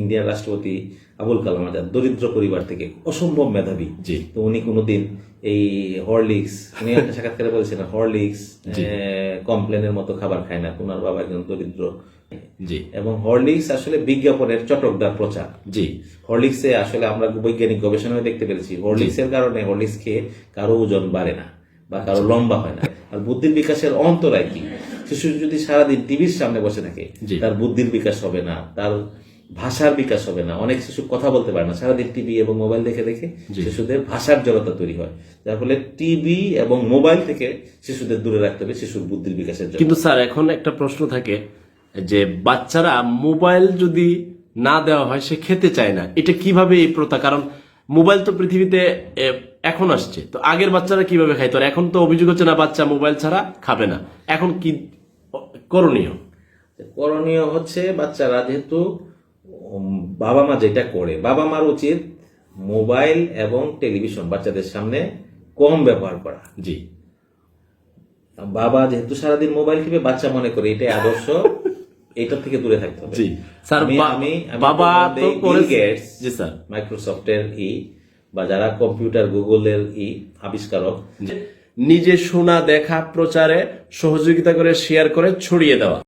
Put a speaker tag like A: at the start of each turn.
A: ইন্ডিয়ার রাষ্ট্রপতি আবুল কালাম আজাদ দরিদ্র পরিবার থেকে, অসম্ভব মেধাবী। তো উনি কোনোদিন এই হরলিক্স, উনি একটা সাক্ষাৎকারে বলেছেন হরলিক্স কমপ্লেনের মতো খাবার খায় না, ওনার বাবা একজন দরিদ্র। এবং হরলিক্স আসলে বিজ্ঞাপনের চটকদার প্রচার। হরলিক্সে আসলে আমরা বৈজ্ঞানিক গবেষণায় দেখতে পেরেছি হরলিক্সের কারণে হরলিক্স খেয়ে কারো ওজন বাড়ে না বা কারো লম্বা হয় না। আর বুদ্ধির বিকাশের অন্তরায় কি? শিশু যদি সারাদিন টিভির সামনে বসে থাকে তার বুদ্ধির বিকাশ হবে না, তার ভাষার বিকাশ হবে না। অনেক শিশু কথা বলতে পারে না, সারাদিন টিভি এবং মোবাইল দেখে দেখে শিশুদের ভাষার জড়তা তৈরি হয়। যার ফলে টিভি এবং মোবাইল থেকে শিশুদের দূরে রাখতে হবে শিশুর বুদ্ধির বিকাশের জন্য।
B: কিন্তু স্যার এখন একটা প্রশ্ন থাকে যে বাচ্চারা মোবাইল যদি না দেওয়া হয় সে খেতে চায় না, এটা কিভাবে এই প্রথা? কারণ মোবাইল তো পৃথিবীতে এখন আসছে, তো আগের বাচ্চারা কিভাবে খাইতো? আর এখন তো অভিযোগ হচ্ছে না বাচ্চা মোবাইল ছাড়া খাবে না, এখন কি করণীয়?
A: করণীয় হচ্ছে বাচ্চারা যেহেতু বাবা মা যেটা করে, বাবা মার উচিত মোবাইল এবং টেলিভিশন বাচ্চাদের সামনে কম ব্যবহার করা। বাবা যেহেতু সারাদিন মোবাইল টিপে বাচ্চা মনে করে এটাই আদর্শ, এটার থেকে দূরে থাকতে হবে। মাইক্রোসফটের বা যারা কম্পিউটার গুগলের আবিষ্কারক,
B: নিজে শোনা দেখা প্রচারে সহযোগিতা করে শেয়ার করে ছড়িয়ে দেওয়া।